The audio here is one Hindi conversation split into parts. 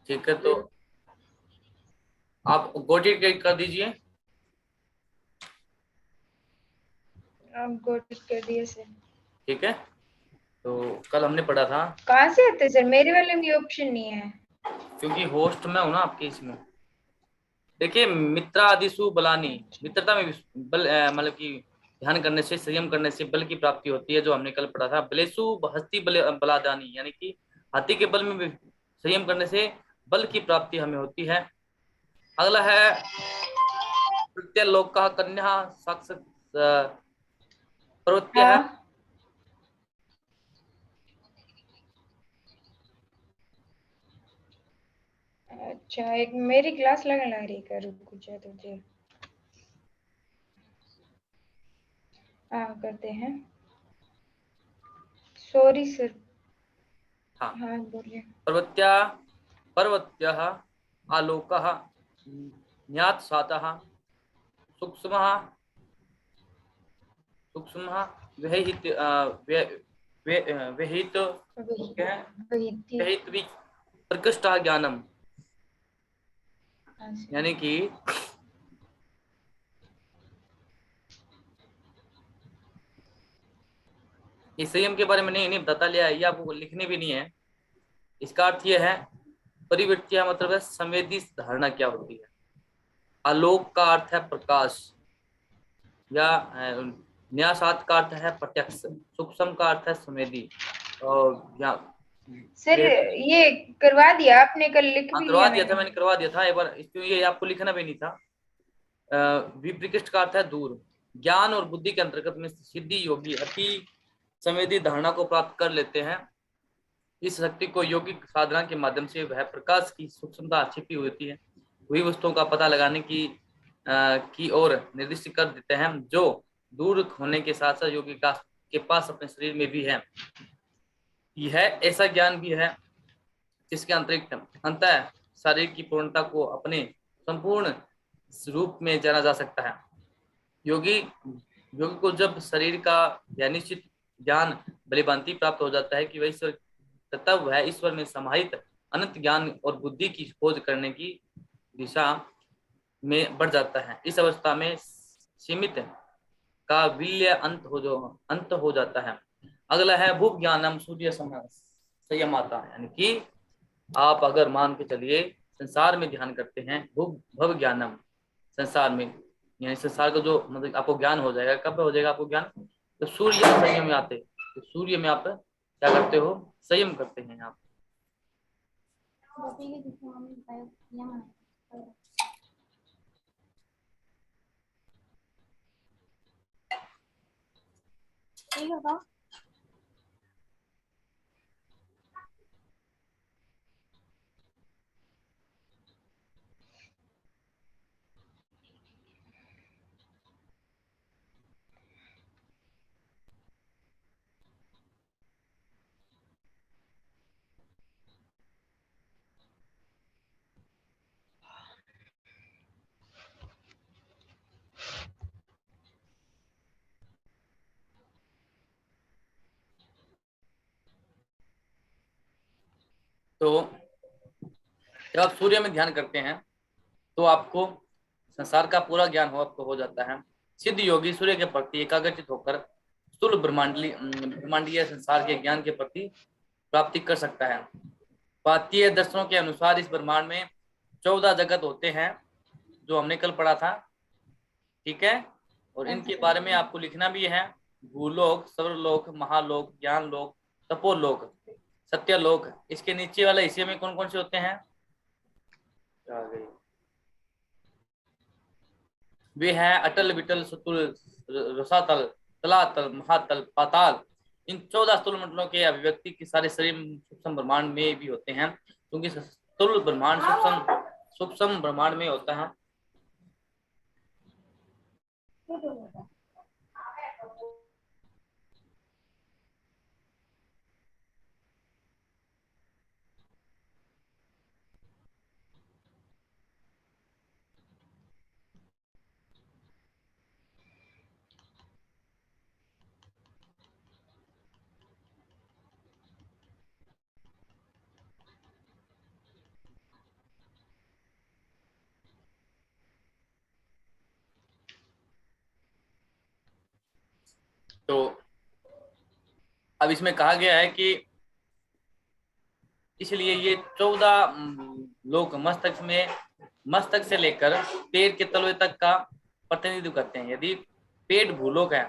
ठीक है, तो आप गोटी कर दीजिए। आप गोट कर दिए सर। ठीक है, तो कल हमने पढ़ा था, कहाँ से आते सर? मेरे वाले में ऑप्शन नहीं है। क्योंकि होस्ट में हूं ना आपके इसमें। देखिए, मित्रादिशु बलानी, अच्छा। मित्रता में बल, मतलब कि ध्यान करने से, संयम करने से बल की प्राप्ति होती है, जो हमने कल पढ़ा था। बलेसु हस्ती बलादानी, यानी कि हाथी के बल में भी संयम करने से बल की प्राप्ति हमें होती है। अगला है प्रत्यलोक का कन्या साक्षात प्रवृत्ति है। हाँ। अच्छा, एक मेरी क्लास लगने लग रही है, रुक जा तुझे। हाँ करते हैं। Sorry sir. हाँ, हाँ बोलिए। पर्वत्या पर्वत्यः आलोकः ज्ञातसातः सूक्ष्मः सूक्ष्मः व्यहित व्यहित वही। क्या है, वही थी। व्यहित प्रकृष्ट ज्ञानम, हाँ सर। यानी कि इस संयम के बारे में नहीं नहीं बता लिया है, ये आपको लिखने भी नहीं है। इसका अर्थ ये है, परिवृत्तियां मतलब है संवेदी धारणा क्या होती है। आलोक का अर्थ है प्रकाश, या न्यासात का अर्थ है प्रत्यक्ष, सूक्ष्म का अर्थ है संवेदी, और या सर ये करवा दिया आपने, कल लिख हाँ, भी करवा लिया दिया था मैंने। मैंने, करवा दिया था एक बार, इसलिए ये आपको लिखना भी नहीं था। विप्रकृष्ट का अर्थ है दूर। ज्ञान और बुद्धि के अंतर्गत में सिद्धि योगी अति संवेदी धारणा को प्राप्त कर लेते हैं। इस शक्ति को यौगिक साधना के माध्यम से वह प्रकाश की सूक्ष्मता छिपी होती है, वही वस्तुओं का पता लगाने की ओर निर्दिष्ट कर देते हैं, जो दूर होने के साथ साथ योगी का के पास अपने शरीर में भी है। यह ऐसा ज्ञान भी है जिसके अंतरिक्त अंतः शरीर की पूर्णता को अपने संपूर्ण रूप में जाना जा सकता है। योगी योगी को जब शरीर का या निश्चित ज्ञान बलिभांति प्राप्त हो जाता है कि वह ईश्वर, तब वह ईश्वर में समाहित अनंत ज्ञान और बुद्धि की खोज करने की दिशा में बढ़ जाता है। इस अवस्था में सीमित का विलय अंत हो जाता है। अगला है भूप ज्ञानम सूर्य संयमाता, यानी कि आप अगर मान के चलिए संसार में ध्यान करते हैं, भूप भव ज्ञानम, संसार में, यानी संसार का जो मतलब आपको ज्ञान हो जाएगा, कब हो जाएगा आपको ज्ञान, तो सूर्य संयम में आते, तो सूर्य में आप क्या करते हो, संयम करते हैं आप। ठीक है। तो जब आप सूर्य में ध्यान करते हैं तो आपको संसार का पूरा ज्ञान आपको हो जाता है। सिद्ध योगी सूर्य के प्रति एकाग्रचित होकर स्थूल ब्रह्मांडीय संसार के ज्ञान के प्रति प्राप्ति कर सकता है। भारतीय दर्शनों के अनुसार इस ब्रह्मांड में 14 जगत होते हैं, जो हमने कल पढ़ा था। ठीक है, और इनके बारे में आपको लिखना भी है। भूलोक, सर्वलोक, महालोक, ज्ञान लोक, तपोलोक, सत्यलोक। इसके नीचे वाले हिस्से में कौन कौन से होते हैं, आ गई, वे हैं अटल, विटल, सतुल, रसातल, तलातल, महातल, पाताल। इन 14 स्थूल मंडलों के अभिव्यक्ति के सारे शरीर सूक्ष्म ब्रह्मांड में भी होते हैं, क्योंकि स्थूल ब्रह्मांड सूक्ष्म ब्रह्मांड में होता है। तो अब इसमें कहा गया है कि इसलिए ये 14 लोग मस्तक से लेकर पैर के तलवे तक का प्रतिनिधित्व करते हैं। यदि पेट भूलोक है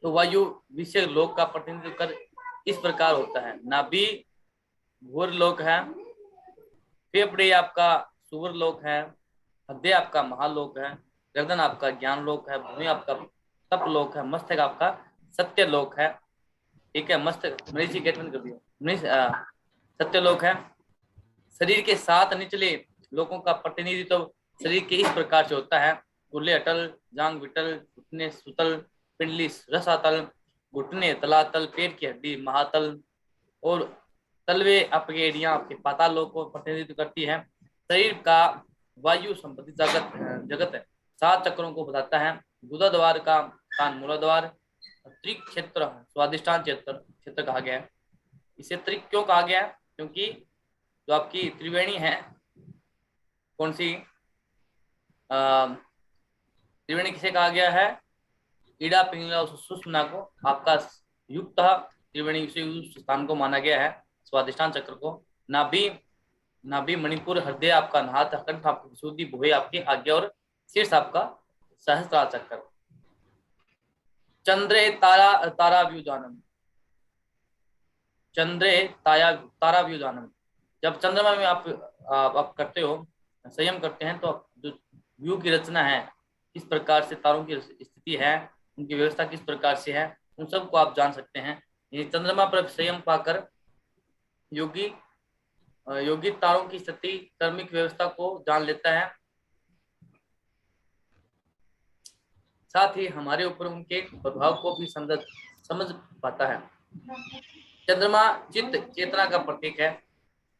तो वायु विषय लोक का प्रतिनिधित्व कर इस प्रकार होता है। नाभि भूर लोक है, फेफड़े आपका सुवर लोक है, हृदय आपका महालोक है, गर्दन आपका ज्ञान लोक है, भूमि आपका तप लोक है, मस्तक आपका सत्य लोक है। ठीक है, मस्तक मनीषी गेटमेंट कर दिया, मनीष सत्य लोक है। शरीर के 7 निचले लोकों का प्रतिनिधित्व शरीर के इस प्रकार से होता है। कुल्ले अटल, जांग विटल, घुटने सुतल, पिंडली रसातल, घुटने तलातल, पेट की हड्डी महातल और तलवे आपके एड़ियां आपके पाताल लोक को प्रतिनिधित्व करती है। शरीर का वायु संपत्ति जगत है 7 चक्रों को बताता है। गुदा द्वार का कान मूलाधार, त्रिक क्षेत्र स्वादिष्टान क्षेत्र कहा गया है। इसे त्रिक क्यों कहा गया है? क्योंकि जो आपकी त्रिवेणी है, कौन सी त्रिवेणी किसे कहा गया है? ईड़ा पिंगला सुषुम्ना को आपका युक्त त्रिवेणी से युक्त स्थान को माना गया है, स्वादिष्टान चक्र को। नाभि नाभि मणिपुर, हृदय आपका नाथ, कंठ आपकी विशुद्धि, भुए आपकी आज्ञा और शीर्ष आपका सहस्त्रार चक्र। चंद्रे तारा व्यूजानम, चंद्रे तारा व्यूजानम, जब चंद्रमा में आप करते हो संयम करते हैं तो जो व्यू की रचना है, किस प्रकार से तारों की स्थिति है, उनकी व्यवस्था किस प्रकार से है, उन सबको आप जान सकते हैं। ये चंद्रमा पर संयम पाकर योगी योगी तारों की स्थिति कर्मिक व्यवस्था को जान लेता है, साथ ही हमारे ऊपर उनके प्रभाव को भी समझ पाता है। चंद्रमा चित्त चेतना का प्रतीक है।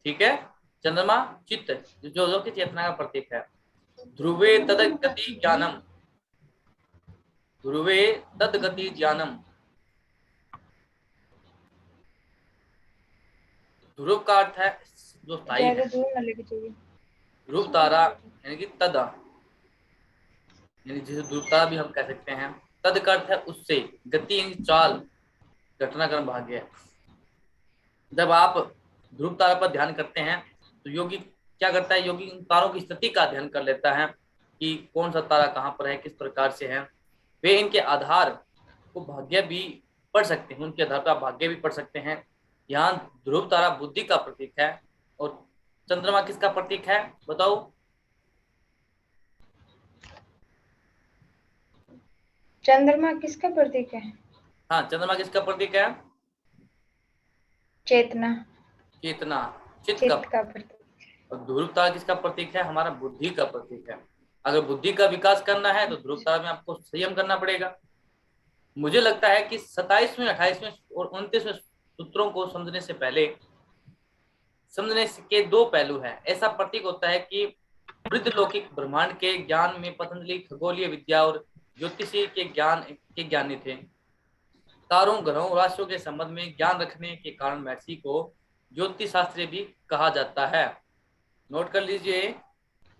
ठीक है, चंद्रमा चित्त जो कि चेतना का प्रतीक है। ध्रुवे तदगति ज्ञानम, ध्रुवे तदगति ज्ञानम, ध्रुव का अर्थ है जो स्थायी है। ज्यादा दूर न लेके चाहिए। ध्रुव तारा यानी कि तद, यानी जिसे ध्रुव तारा भी हम कह सकते हैं। तद का अर्थ है उससे, गति यानी चाल, घटनाक्रम भाग्य। जब आप ध्रुव तारा पर ध्यान करते हैं तो योगी क्या करता है? योगी उन तारों की स्थिति का अध्ययन कर लेता है कि कौन सा तारा कहाँ पर है, किस प्रकार से है। वे इनके आधार को भाग्य भी पढ़ सकते हैं, उनके आधार पर आप भाग्य भी पढ़ सकते हैं। यहाँ ध्रुव तारा बुद्धि का प्रतीक है और चंद्रमा किसका प्रतीक है बताओ? चंद्रमा किसका प्रतीक है? हाँ, चंद्रमा किसका प्रतीक है? चेतना, चेतना, चित्त का। चित्त का प्रतीक। और ध्रुव तारा किसका प्रतीक है? हमारा बुद्धि का प्रतीक है। अगर बुद्धि का विकास करना है तो ध्रुव तारा में आपको संयम करना पड़ेगा। मुझे लगता है कि 27वें 28वें और 29वें सूत्रों को समझने से पहले समझने के 2 पहलू हैं। ऐसा प्रतीक होता है कि वृद्धलौकिक ब्रह्मांड के ज्ञान में पतंजलि खगोलीय विद्या और ज्योतिषी के ज्ञानी थे। तारों ग्रहों राशियों के संबंध में ज्ञान रखने के कारण महर्षि को ज्योतिष शास्त्री भी कहा जाता है। नोट कर लीजिए,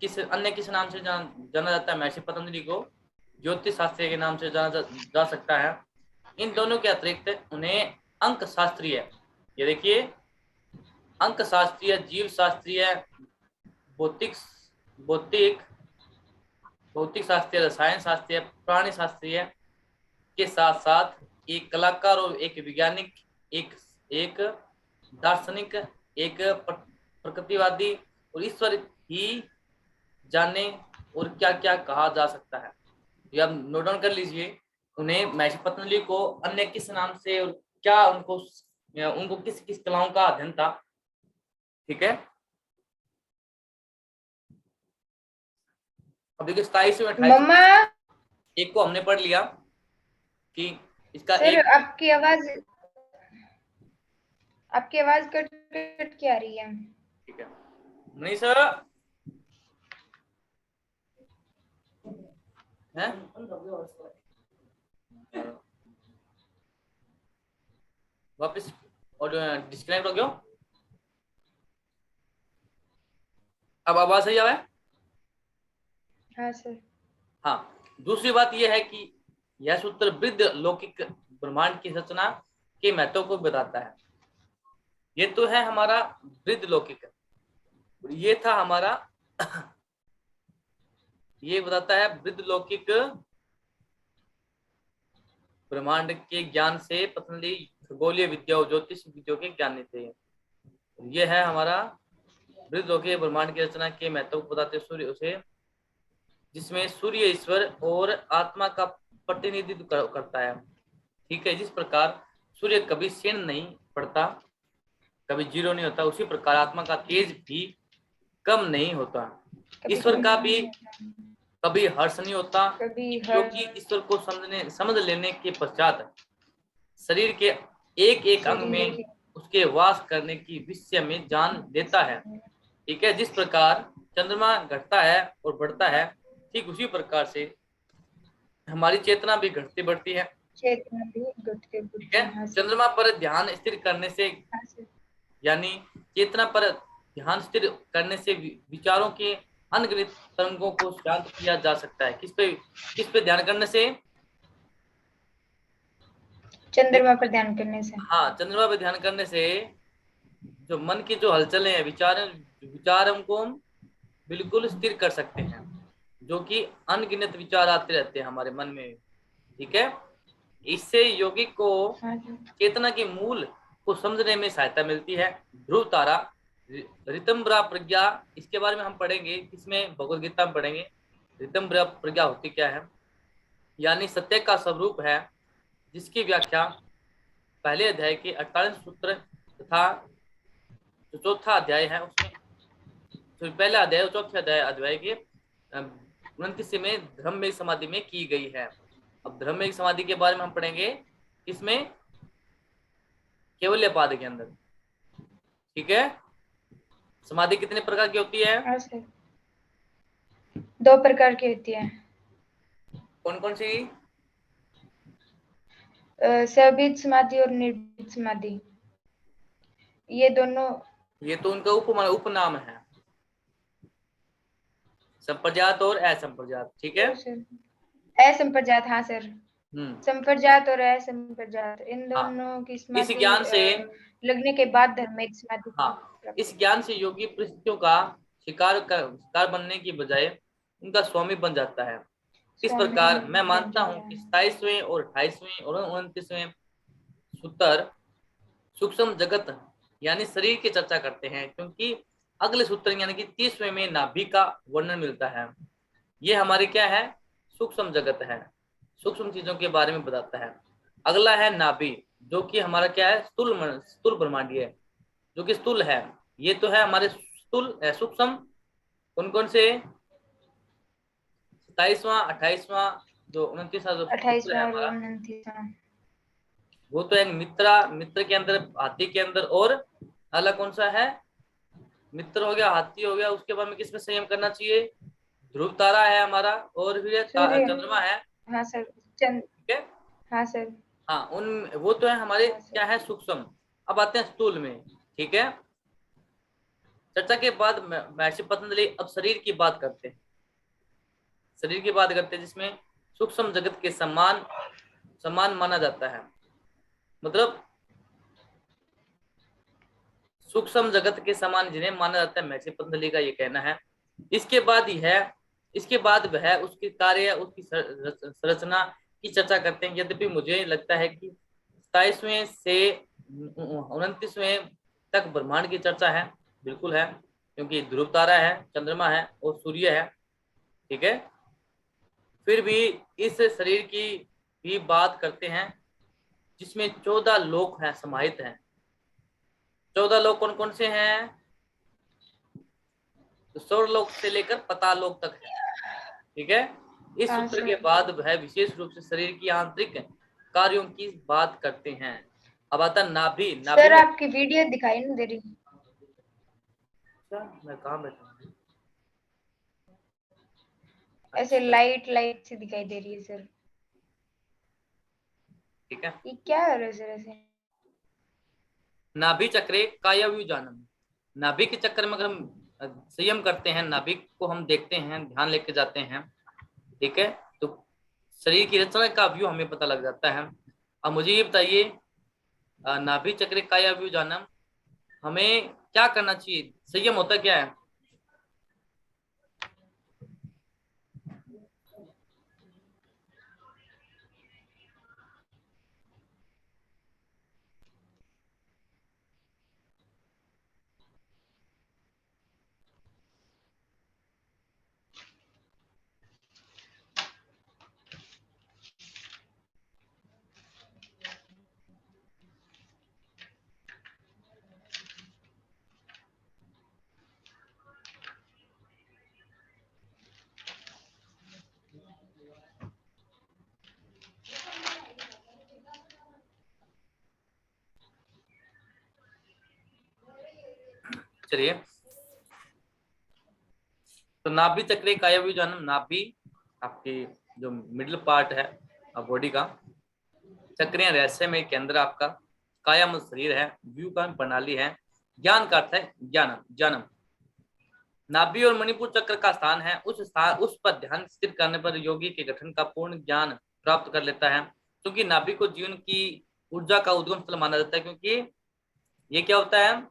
किस नाम से जाना जाता है महर्षि पतंजलि को? ज्योतिष शास्त्री के नाम से जाना जा सकता है। इन दोनों के अतिरिक्त उन्हें अंक शास्त्रीय, ये देखिए, अंक शास्त्रीय, जीव शास्त्रीय, भौतिक भौतिक भौतिक शास्त्रीय, रसायन शास्त्रीय, प्राणी शास्त्रीय के साथ साथ एक कलाकार और एक वैज्ञानिक, एक दार्शनिक, एक प्रकृतिवादी और ईश्वर ही जाने और क्या क्या कहा जा सकता है। ये आप नोट डाउन कर लीजिए। उन्हें महर्षि पतंजलि को अन्य किस नाम से और क्या उनको किस किस कलाओं का अध्ययन था। ठीक है, अब देखिए 27 में 28 मम्मा, एक को हमने पढ़ लिया कि इसका सर एक। आपकी आवाज कट कट के आ रही है। ठीक है, नहीं सर है, वापस और डिस्कनेक्ट हो गया। अब आवाज सही आ रहा है? हाँ सर। हाँ, दूसरी बात यह है कि यह सूत्र वृद्ध लौकिक ब्रह्मांड की रचना के महत्व को बताता है। ये तो है हमारा वृद्ध लौकिक, ये था हमारा ये बताता है वृद्ध लौकिक ब्रह्मांड के ज्ञान से पतंजलि खगोलीय विद्या और ज्योतिष विद्या के ज्ञानी थे। ये है हमारा वृद्ध लौकिक ब्रह्मांड की रचना के महत्व को बताते सूर्य उसे, जिसमें सूर्य ईश्वर और आत्मा का प्रतिनिधित्व करता है। ठीक है, जिस प्रकार सूर्य कभी क्षीण नहीं पड़ता, कभी जीरो नहीं होता, उसी प्रकार आत्मा का तेज भी कम नहीं होता। ईश्वर का भी कभी हर्ष नहीं होता, क्योंकि ईश्वर को समझ लेने के पश्चात शरीर के एक एक अंग में उसके वास करने की विषय में जान देता है। ठीक है, जिस प्रकार चंद्रमा घटता है और बढ़ता है, ठीक उसी प्रकार से हमारी चेतना भी घटती बढ़ती है। ठीक है, चंद्रमा पर ध्यान स्थिर करने से, यानी चेतना पर ध्यान स्थिर करने से विचारों के अनगिनत तरंगों को शांत किया जा सकता है। किस पे ध्यान करने से? चंद्रमा पर ध्यान करने से। हाँ, चंद्रमा पर ध्यान करने से जो मन की जो हलचलें हैं, विचार को हम बिल्कुल स्थिर कर सकते हैं, जो कि अनगिनत विचार आते रहते हैं हमारे मन में। ठीक है, इससे यौगिक को चेतना के मूल को समझने में सहायता मिलती है। ध्रुव तारा, ऋतंभरा प्रज्ञा, इसके बारे में हम पढ़ेंगे, इसमें भगवद गीता में पढ़ेंगे ऋतंभरा प्रज्ञा होती क्या है, यानी सत्य का स्वरूप है, जिसकी व्याख्या पहले अध्याय के 48 सूत्र तथा जो चौथा अध्याय है उसमें, तो पहला अध्याय और चौथे अध्याय के 29 में ब्रह्म समाधि में की गई है। अब ब्रह्म समाधि के बारे में हम पढ़ेंगे इसमें केवल्य पाद के अंदर। ठीक है, समाधि कितने प्रकार की होती है? 2 प्रकार की होती है। कौन कौन सी? सबित समाधि और निर्भित समाधि, ये दोनों, ये तो उनका उपनाम है, संप्रजात और असंप्रजात। ठीक है, असंप्रजात, हाँ सर, संप्रजात और असंप्रजात, इन दोनों की समाधि इस ज्ञान से लगने के बाद धर्मिक समाधि। हाँ, इस ज्ञान से योगी परिस्थितियों का शिकार बनने की बजाय उनका स्वामी बन जाता है। इस प्रकार मैं मानता हूँ कि 27वें और 28वें और 29वें सूत्र सूक्ष्म जगत यानी शरीर की चर्चा करते हैं, क्योंकि अगले सूत्र यानी कि 30वें में नाभि का वर्णन मिलता है। ये हमारे क्या है? सूक्ष्म जगत है, सूक्ष्म चीजों के बारे में बताता है। अगला है नाभि, जो कि हमारा क्या है? स्थूल ब्रह्मांडीय, जो कि स्थूल है। ये तो है हमारे स्थूल सूक्ष्म। कौन कौन से? 27वां 28वां जो 29वां जो सूत्र है हमारा, वो तो है मित्र के अंदर, हाथी के अंदर, और अगला कौन सा है? मित्र हो गया, हाथी हो गया, उसके बाद में किसमें संयम करना चाहिए? ध्रुव तारा है हमारा, और फिर चंद्रमा है। हाँ सर, ठीक है, हाँ सर, हाँ, उन वो तो है हमारे क्या है? सूक्ष्म। अब आते हैं स्थूल में। ठीक है, चर्चा के बाद महर्षि पतंजलि अब शरीर की बात करते हैं, शरीर की बात करते हैं, जिसमें सूक्ष्म जगत के समान माना जाता है। मतलब सूक्ष्म जगत के समान जिन्हें माना जाता है, महर्षि पतंजलि का ये कहना है। इसके बाद वह उसके कार्य, उसकी संरचना की चर्चा करते हैं। यद्यपि मुझे लगता है कि 27वें से 29वें तक ब्रह्मांड की चर्चा है, बिल्कुल है, क्योंकि ध्रुव तारा है, चंद्रमा है और सूर्य है। ठीक है, फिर भी इस शरीर की भी बात करते हैं, जिसमें 14 लोक हैं, समाहित हैं। 14 लोक कौन कौन से हैं? तो स्वर्गलोक से लेकर पातालोक तक है। ठीक है, इस सूत्र के बाद वह विशेष रूप से शरीर की आंतरिक कार्यों की बात करते हैं। अब आता नाभि। सर आपकी वीडियो दिखाई नहीं दे रही। मैं कहाँ बैठा हूँ? ऐसे लाइट से दिखाई दे रही है सर। ठीक है, ये क्या है सर? ऐसे नाभि चक्रे कायव्यू जानम, नाभि के चक्कर में अगर हम संयम करते हैं, नाभि को हम देखते हैं, ध्यान लेके जाते हैं, ठीक है, तो शरीर की रचना का व्यू हमें पता लग जाता है। अब मुझे ये बताइए, नाभि चक्र काया व्यू जानम, हमें क्या करना चाहिए? संयम होता क्या है? चलिए, तो नाभि चक्र काया जानम, नाभि आपकी जो मिडिल पार्ट है बॉडी का, चक्रिय रहस्यमय केंद्र आपका, काया शरीर है, व्यू का प्रणाली है, ज्ञान का अर्थ है ज्ञानम ज्ञानम। नाभि और मणिपुर चक्र का स्थान है, उस पर ध्यान स्थिर करने पर योगी के गठन का पूर्ण ज्ञान प्राप्त कर लेता है। क्योंकि नाभि को जीवन की ऊर्जा का उद्गम स्थल माना जाता है, क्योंकि ये क्या होता है,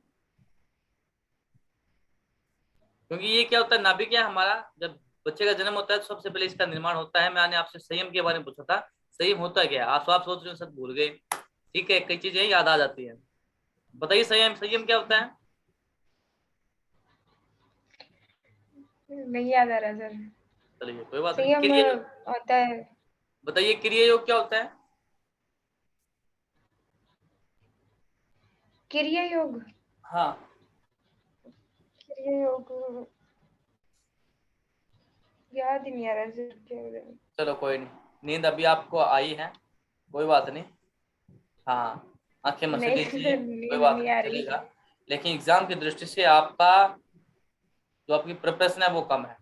नाभि क्या है हमारा, जब बच्चे का जन्म होता है तो सबसे पहले इसका निर्माण होता है। मैंने आपसे संयम के बारे में पूछा था, संयम होता क्या है? आप सोच रहे हो सब भूल गए, ठीक है, कई चीजें याद आ जाती है। बताइए संयम, संयम क्या होता है? नहीं याद आ रहा सर। चलिए कोई बात नहीं, संयम क्रिया योग होता है। बताइए, क्रिया योग क्या होता है? क्रिया योग, हाँ, क्रिया योग याद ही नहीं आ रहा सर, क्या चलो कोई नहीं, नींद अभी आपको आई है, कोई बात नहीं। हाँ, आंखें मस नहीं लीजिए, सर, कोई नींद बात नहीं नहीं, आ रही। चलेगा। लेकिन एग्जाम की दृष्टि से आपका जो आपकी प्रिपरेशन है वो कम है,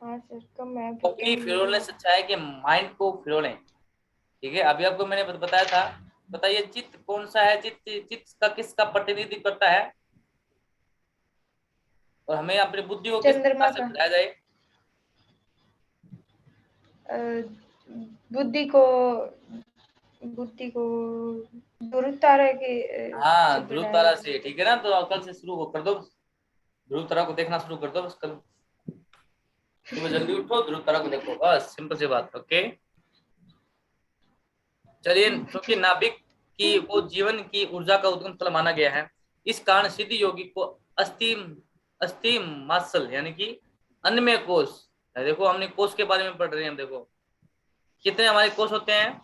हाँ सर, कम है क्योंकि फिरोलने से अच्छा है कि माइंड को फिरोलें। ठीक है, अभी आपको मैंने बताया था। बताइए चित्त कौन सा है, चित्त चित्त का किसका प्रतिनिधित्व करता है, और हमें अपनी बुद्धि को किस प्रकार चंद्रमा से का। बढ़ाया जाए? अ, बुद्धि को, बुद्धि को ध्रुव तारा के से हाँ, ध्रुव बढ़ाया तारा जा से, सकता ठीक है ना, तो कल से शुरू कर दो, ध्रुव तारा को देखना शुरू कर दो बस कल, सुबह जल्दी उठो, ध्रुव तारा को देखो, बस सिंपल सी बात। ओके, चलिए, क्योंकि नाभिक की वो जीवन की ऊर्जा का उद्गम स्थल माना गया है, इस कारण सिद्धि योगी को अस्थि अस्थि मासल यानी कि अन्नमय कोश, देखो हमने कोश के बारे में पढ़ रहे हैं, देखो कितने हमारे कोश होते हैं,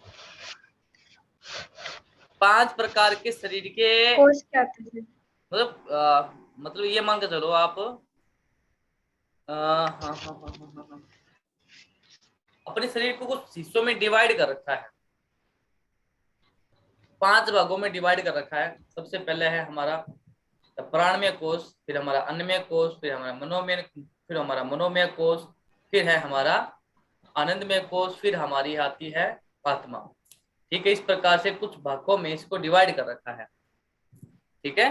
5 प्रकार के शरीर के, है। कोष क्या था सर? मतलब ये मान के चलो आप, हाँ हाँ हाँ हाँ हाँ हाँ, अपने शरीर को कुछ हिस्सों में डिवाइड कर रखा है, 5 भागों में डिवाइड कर रखा है। सबसे पहले है हमारा प्राणमय कोश, फिर हमारा अन्नमय कोश, फिर हमारा मनोमय कोश, फिर है हमारा आनंदमय कोश, फिर हमारी आती है आत्मा। ठीक है, इस प्रकार से कुछ भागों में इसको डिवाइड कर रखा है। ठीक है,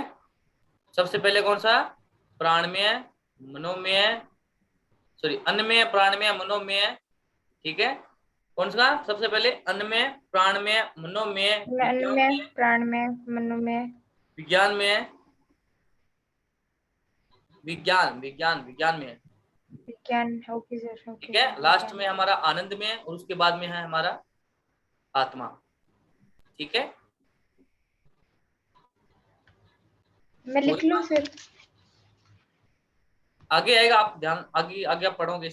सबसे पहले कौन सा? प्राणमय, मनोमय, सॉरी अन्नमय, प्राणमय, मनोमय। ठीक है, कौन सा? सबसे पहले अन्नमय, प्राणमय, मनोमय, अन्न में, प्राण में, मनो में, विज्ञान में, विज्ञान में। विज्ञान। ओके सर, ठीक ओके है, सर, लास्ट विज्ञान। में हमारा आनंद में, और उसके बाद में है हमारा आत्मा। ठीक है, मैं कोई लिख लूं बात सर? आगे आएगा, आप ध्यान आगे आगे आप पढ़ोगे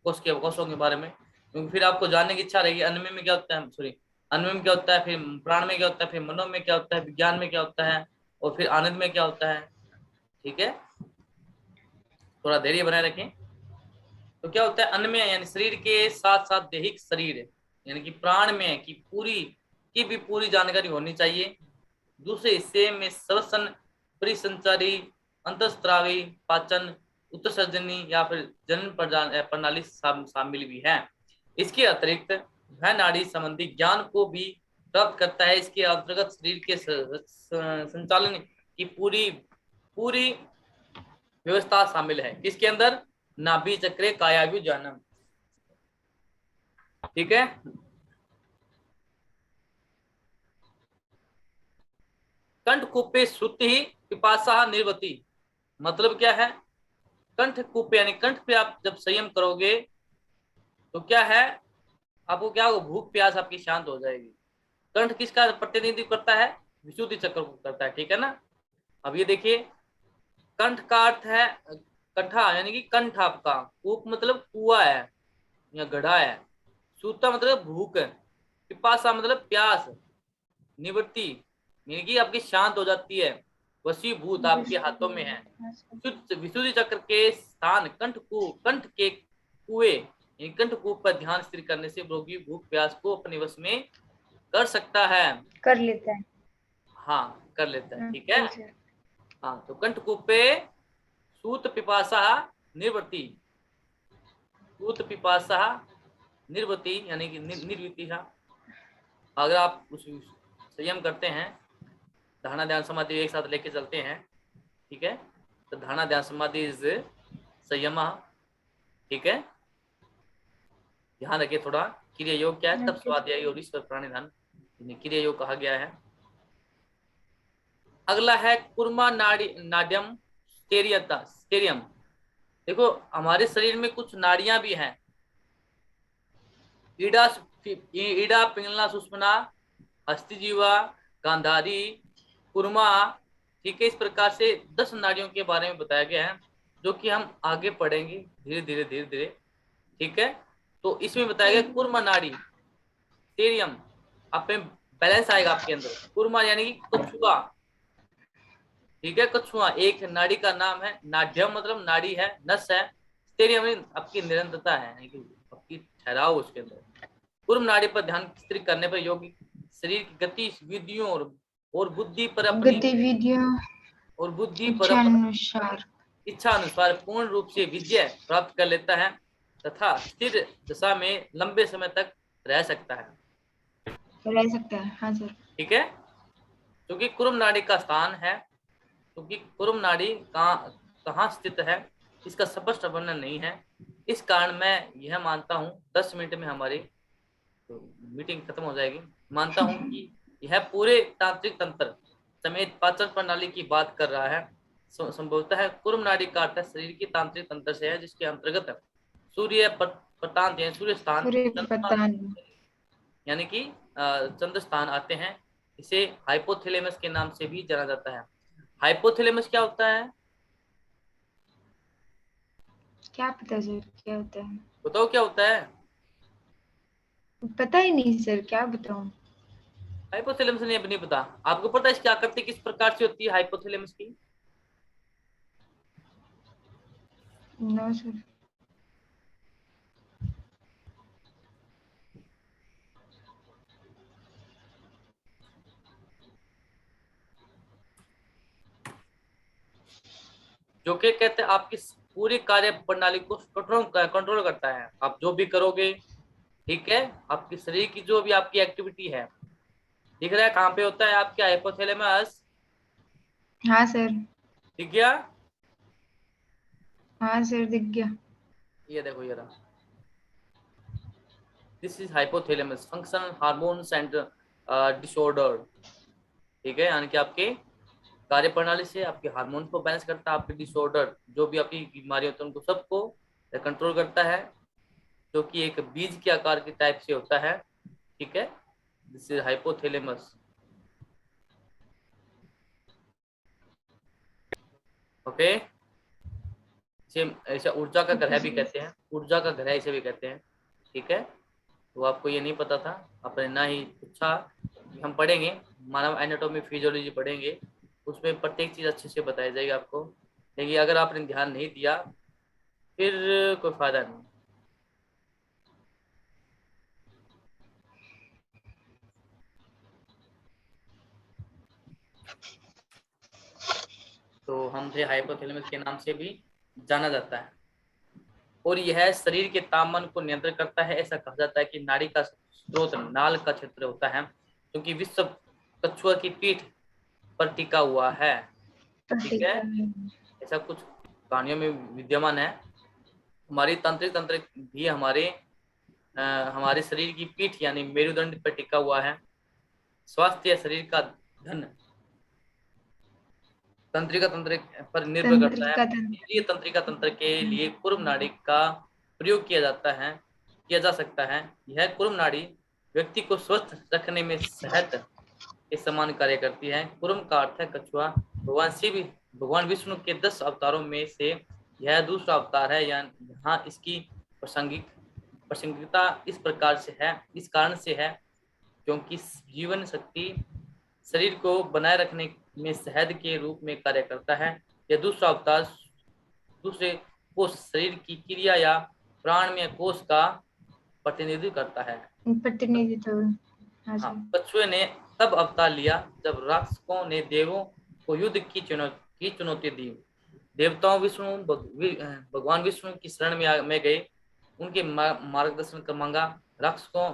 कोषों के बारे में, क्योंकि फिर आपको जानने की इच्छा रहेगी अन्य में क्या होता है, सॉरी अन्य में क्या होता है, फिर प्राण में क्या होता है, फिर मनो में क्या होता है, विज्ञान में क्या होता है, और फिर आनंद में क्या होता है। ठीक है, थोड़ा धैर्य बनाए रखें। तो क्या होता है अन्न में, यानी शरीर के साथ साथ दैहिक शरीर, यानी कि प्राण में की भी पूरी जानकारी होनी चाहिए। दूसरे हिस्से में श्वसन, परिसंचारी, अंतस्त्रावी, पाचन, उत्सर्जनी या फिर जनन प्रणाली शामिल भी है। इसके अतिरिक्त वह नाड़ी संबंधी ज्ञान को भी प्राप्त करता है। इसके अंतर्गत शरीर के संचालन की पूरी पूरी व्यवस्था शामिल है। इसके अंदर नाभि चक्रे कायायु जानम। ठीक है, कंठ कूपे श्रुति पिपासा निर्वती, मतलब क्या है? कंठ कूप यानी कंठ पे आप जब संयम करोगे तो क्या है, आपको क्या होगा, भूख प्यास आपकी शांत हो जाएगी। कंठ किसका प्रतिनिधित्व करता है? विशुद्धि चक्र को करता है, ठीक है ना। अब ये देखिए, कंठ का अर्थ है कंठा, यानी कि कंठ आपका, कूप मतलब कुआ है या गढ़ा है, सूता मतलब भूख है, पिपासा मतलब प्यास, निवृत्ति यानी कि आपकी शांत हो जाती है, वशीभूत आपके हाथों में है। शुद्ध विशुद्धि चक्र के स्थान कंठ के कुएं यानी कंठकूप पर ध्यान स्थिर करने से रोगी भूख प्यास को अपने वश में कर सकता है, कर लेता है। हाँ कर लेता है, ठीक है। सर। हाँ, तो कंठकूप पे सूत पिपासा निर्वृत्ति, सूत पिपासा निर्वृत्ति यानी कि निर्वृत्ति। अगर आप उस संयम करते हैं, धारणा ध्यान समाधि एक साथ लेके चलते हैं, ठीक है, तो धारणा ध्यान समाधि इज संयम, ठीक है। ध्यान रखिए थोड़ा, क्रिया योग क्या है, तब स्वाध्यायी और ईश्वर प्राणिधान क्रिया योग कहा गया है। अगला है कुर्मा नाड्यम स्टेरियम। देखो हमारे शरीर में कुछ नाड़ियां भी हैं, ईडा पिंगला सुषमना हस्तिजीवा गांधारी कुर्मा, ठीक है। इस प्रकार से 10 नाड़ियों के बारे में बताया गया है, जो कि हम आगे पढ़ेंगे धीरे धीरे, ठीक है। तो इसमें बताया गया कुर्मा नाड़ी स्टेरियम, आप पे बैलेंस आएगा आपके अंदर। कुर्मा यानी कि कछुआ, ठीक है, कछुआ एक नाड़ी का नाम है। नाड्यम मतलब नाड़ी है, नस है। स्टेरियम आपकी निरंतरता है, आपकी ठहराव उसके अंदर। कुर्म नाड़ी पर ध्यान केंद्रित करने पर योगी शरीर की गतिविधियों और बुद्धि पर अपनी गतिविधियों और बुद्धि पर इच्छा अनुसार पूर्ण रूप से विजय प्राप्त कर लेता है तथा स्थिर दशा में लंबे समय तक रह सकता है। हाँ सर। ठीक है, क्योंकि कुर्म नाड़ी का स्थान है, क्योंकि कुर्म नाड़ी कहाँ स्थित है इसका स्पष्ट वर्णन नहीं है। इस कारण मैं यह मानता हूँ 10 मिनट में हमारी तो मीटिंग खत्म हो जाएगी। मानता हूँ कि यह पूरे तांत्रिक तंत्र समेत पाचन प्रणाली की बात कर रहा है। संभवतः कुर्म नाड़ी का अर्थ शरीर की तांत्रिक तंत्र से है, जिसके अंतर्गत सूर्य प्रतांत यानी सूर्य स्थान, यानी कि चंद्र स्थान आते हैं। इसे हाइपोथैलेमस के नाम से भी जाना जाता है। हाइपोथैलेमस क्या होता है? क्या पता सर, क्या होता है? बताओ क्या होता है? पता ही नहीं सर, क्या बताऊं। हाइपोथैलेमस नहीं पता आपको? पता है इसकी आकृति किस प्रकार से होती है हाइपोथैलेमस की? No sir. जो कि कहते हैं आपकी पूरी कार्य प्रणाली को कंट्रोल करता है। आप जो भी करोगे, ठीक है, आपके शरीर की जो भी आपकी एक्टिविटी है, दिख रहा है कहाँ पे होता है आपके हाइपोथैलेमस? हाँ सर। दिख गया? हाँ सर, दिख गया। ये देखो ये रहा, this is hypothalamus functional hormone centre disorder, ठीक है, यानी कि आपके कार्य प्रणाली से आपके हार्मोन को बैलेंस करता है। आपके डिसऑर्डर जो भी आपकी बीमारी होती है उनको सबको कंट्रोल करता है, जो कि एक बीज के आकार के टाइप से होता है, ठीक है। This is hypothalamus, okay. ऐसा ऊर्जा का ग्रह भी कहते हैं, ऊर्जा का ग्रह इसे भी कहते हैं, ठीक है। तो आपको ये नहीं पता था, आपने ना ही पूछा। हम पढ़ेंगे मानव एनाटॉमी फिजियोलॉजी पढ़ेंगे, उसमें प्रत्येक चीज अच्छे से बताई जाएगी आपको। लेकिन अगर आपने ध्यान नहीं दिया फिर कोई फायदा नहीं। तो हम थे हाइपोथैलेमस के नाम से भी जाना जाता है, और यह शरीर के तापमान को नियंत्रित करता है। ऐसा कहा जाता है कि नाड़ी का स्रोत नाल का क्षेत्र होता है, क्योंकि विश्व कछुआ की पीठ पर टिका हुआ है, ठीक है। ऐसा कुछ कहानियों में विद्यमान है। हमारी तांत्रिक तंत्र भी हमारे शरीर की पीठ यानी मेरुदंड पर टिका हुआ है। स्वास्थ्य शरीर का धन तंत्रिका तंत्र पर निर्भर करता है। इसलिए तंत्रिका तंत्र के लिए कुर्म नाड़ी का प्रयोग किया जा सकता है। यह कुर्म नाड़ी व्यक्ति को स्वस्थ रखने में सहायता के समान कार्य करती है। कुर्म का अर्थ है कछुआ। भगवान विष्णु के 10 अवतारों में से यह दूसरा अवतार है। यहाँ इसकी प्रासंगिकता इस कारण से है क्योंकि जीवन शक्ति शरीर को बनाए रखने में शहद के रूप में कार्य करता है। यह दूसरा अवतार दूसरे कोष शरीर की क्रिया या प्राणमय कोष का प्रतिनिधित्व करता है। हाँ, कछुए ने तब अवतार लिया जब राक्षसों ने देवों को युद्ध की चुनौती दी। देवताओं भगवान विष्णु की शरण में गए, उनके मार्गदर्शन का मांगा। राक्षसों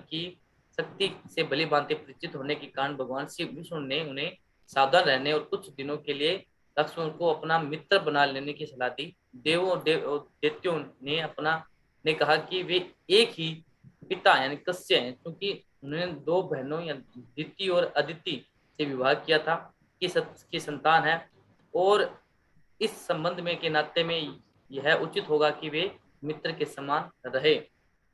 की शक्ति से भली भांति परिचित होने के कारण भगवान श्री विष्णु ने उन्हें सावधान रहने और कुछ दिनों के लिए राक्षसों को अपना मित्र बना लेने की सलाह दी। दैत्यों ने कहा कि वे एक ही पिता यानी कस्य हैं, क्योंकि उन्होंने 2 बहनों या दिति और अदिति से विवाह किया था की संतान है, और इस संबंध में के नाते में यह उचित होगा कि वे मित्र के समान रहे,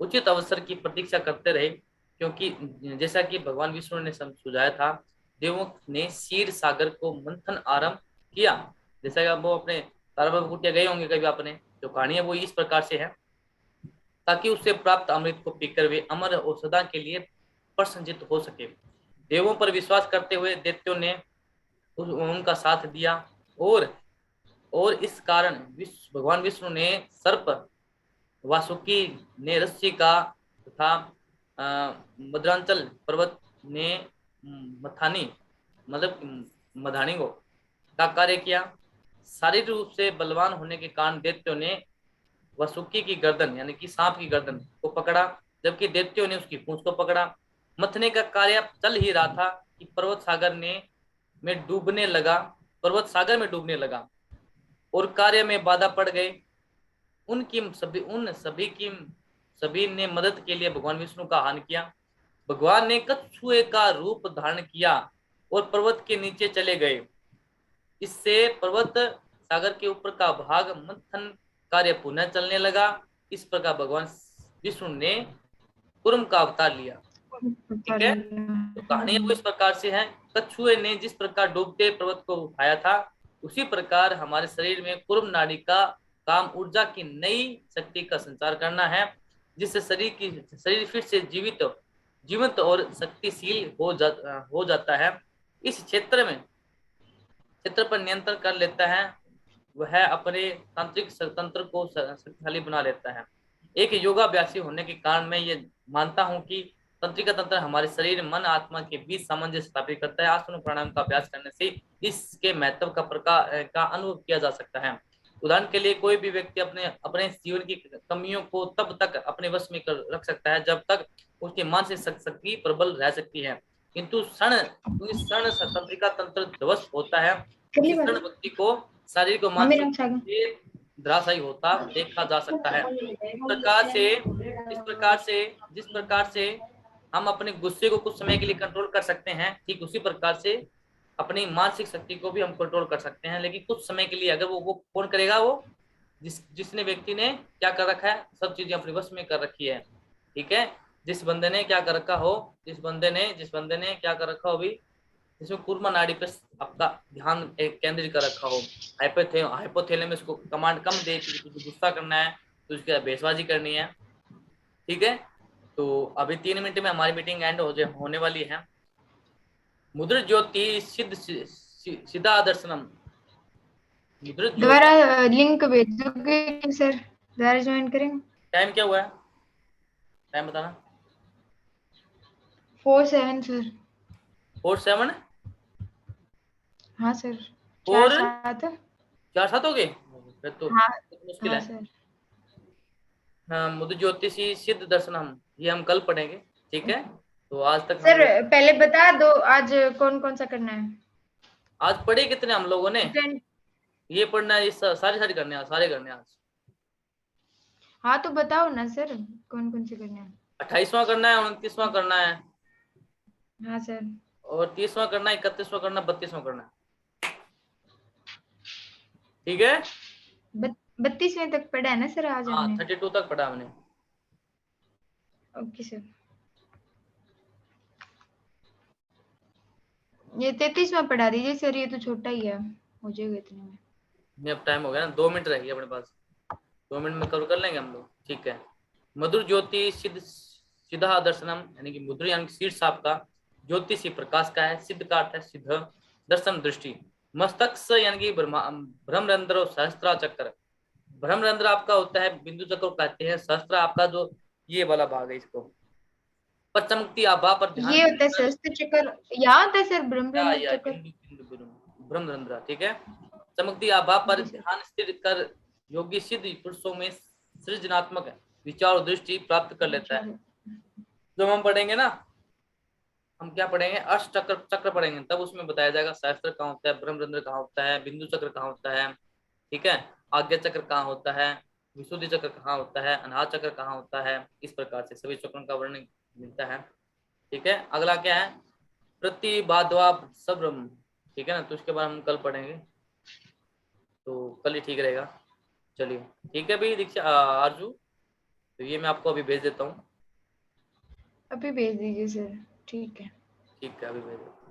उचित अवसर की प्रतीक्षा करते रहे। क्योंकि जैसा कि भगवान विष्णु ने सुझाया था, देवों ने क्षीर सागर को मंथन आरंभ किया। जैसा कि वो अपने तालाब कुटिया गए होंगे कभी आपने, जो कहानी है वो इस प्रकार से है, ताकि उससे प्राप्त अमृत को पीकर वे अमर और सदा के लिए प्रसन्नचित्त हो सके। देवों पर विश्वास करते हुए दैत्यों ने उनका साथ दिया, और इस कारण भगवान विष्णु ने सर्प, वासुकी ने रस्सी का तथा मद्रांचल पर्वत ने मथानी मतलब मधानी का कार्य किया। शारीरिक रूप से बलवान होने के कारण दैत्यों ने वासुकी की गर्दन यानी कि सांप की गर्दन को पकड़ा, जबकि दैत्यों ने उसकी पूंछ को पकड़ा। मथने का कार्य चल ही रहा था कि पर्वत सागर में डूबने लगा और कार्य में बाधा पड़ गए। सभी ने मदद के लिए भगवान विष्णु का आह्वान किया। भगवान ने कछुए का रूप धारण किया और पर्वत के नीचे चले गए। इससे पर्वत सागर के ऊपर का भाग मंथन कार्य पुनः चलने लगा। इस प्रकार भगवान विष्णु ने कुर्म का अवतार लिया। ठीक है, तो कहानी वो इस प्रकार से है। कछुए ने जिस प्रकार डूबते पर्वत को उठाया था, उसी प्रकार हमारे शरीर में कुर्म नाड़ी का काम ऊर्जा की नई शक्ति का संचार करना है, जिससे शरीर फिर से जीवित और शक्तिशील हो जाता है। इस क्षेत्र पर नियंत्रण कर लेता है, वह अपने तांत्रिक तंत्र को शक्तिशाली बना लेता है। एक योगाभ्यासी होने के कारण मैं ये मानता हूँ कि तंत्रिका तंत्र हमारे शरीर, मन, आत्मा के बीच सामंजस्य स्थापित करता है। आसन प्राणायाम का अभ्यास करने से इसके महत्व का अनुभव किया जा सकता है। उदाहरण के लिए कोई भी व्यक्ति अपने जीवन की कमियों को तब तक अपने वश में रख सकता है जब तक उसकी मानसिक शक्ति प्रबल रह सकती है, किंतु क्षण तंत्रिका तंत्र ध्वस्त होता है, उसी क्षण व्यक्ति को शारीरिक और मानसिक धराशायी होता देखा जा सकता है। जिस प्रकार से हम अपने गुस्से को कुछ समय के लिए कंट्रोल कर सकते हैं, ठीक उसी प्रकार से अपनी मानसिक शक्ति को भी हम कंट्रोल कर सकते हैं, लेकिन कुछ समय के लिए। अगर वो कौन करेगा? वो जिसने व्यक्ति ने क्या कर रखा है, सब चीजें अपने वश में कर रखी है। ठीक है, जिस बंदे ने क्या कर रखा हो, जिस बंदे ने क्या कर रखा हो भी, जिसमें कुर्मा नाड़ी पर आपका ध्यान केंद्रित कर रखा हो, हाइपोथैलेमस को कमांड कम दे कि तुझे गुस्सा करना है, तुझे बेसबाजी करनी है। ठीक है, तो अभी 3 मिनट में हमारी मीटिंग एंड होने वाली है। मुद्र ज्योति सिद्धा दर्शनम। दोबारा लिंक भेजोगे सर? दोबारा ज्वाइन करेंगे। टाइम क्या हुआ है? टाइम बताना। 4-7 सर। 4-7? हाँ सर। 4-7 हो गए फिर तो हाँ, मुश्किल हाँ है। सर। हाँ, मुद्र ज्योतिषी सिद्ध दर्शनम, ये हम कल पढ़ेंगे। ठीक है, तो आज तक सर पहले बता दो आज कौन कौन सा करना है। आज पढ़े कितने हम लोगों ने? ये पढ़ना है, ये सारे करने हैं, सारे करने हैं आज। हाँ तो बताओ ना सर, कौन कौन से करने हैं? 28वां करना है, 29वां करना है, हाँ सर। और 30वां करना है, 31वां करना है, 32वां करना है। ठीक है। 32वें तक पढ़ा है ना सर आज हाँ, हमने? 32 तक पढ़ा हमने। Okay sir. ये 33वां पढ़ा दीजिए सर, ये तो छोटा ही है, हो जाएगा इतने में। नहीं, अब टाइम हो गया ना, 2 मिनट रह गई अपने पास, 2 मिनट में कर लेंगे हम लोग। ठीक है। मधुर ज्योति सिद्ध सिद्धा दर्शनम, यानी कि मधुर यानी कि शीर्ष आपका, ज्योति से प्रकाश का है, सिद्ध का अर्थ है सिद्ध, दर्शन दृष्टि, मस्तक से यानी कि ब्रह्मरंध्र और सहस्त्रा चक्र। ब्रह्मरंध्र आपका होता है बिंदु चक्र कहते हैं, सहस्त्र आपका जो ये वाला भाग है, इसको पर चमकती आभा पर ध्यान ये होता है सहस्त्र चक्र, यहाँ होता है सर ब्रह्मरंध्र या चक्र? बिंदु बिंदु बिंदु ब्रह्मरंध्र। ठीक है। चमकती आभा पर ओके सर। ध्यान स्थिर कर योगी सिद्ध पुरुषों में सृजनात्मक विचार और दृष्टि प्राप्त कर लेता है। जब हम पढ़ेंगे ना, हम क्या पढ़ेंगे, अष्ट चक्र चक्र पढ़ेंगे, तब उसमें बताया जाएगा सहस्त्र कहाँ होता है, ब्रह्मरंध्र कहाँ होता है, बिंदु चक्र कहाँ होता है। ठीक है। आज्ञा चक्र कहाँ होता है, विशुद्धि चक्र कहाँ होता है, अनाहत चक्र कहाँ होता है, इस प्रकार से सभी चक्रों का वर्णन मिलता है। ठीक है। अगला क्या है, प्रतिभाद्वा सब्रह्म। ठीक है ना, तो उसके बाद हम कल पढ़ेंगे, तो कल ही ठीक रहेगा। चलिए, ठीक है भाई दीक्षा आरजू, तो ये मैं आपको अभी भेज देता हूँ। अभी भेज दीजिए सर, ठीक है। ठीक है, अभी भेज देता हूँ।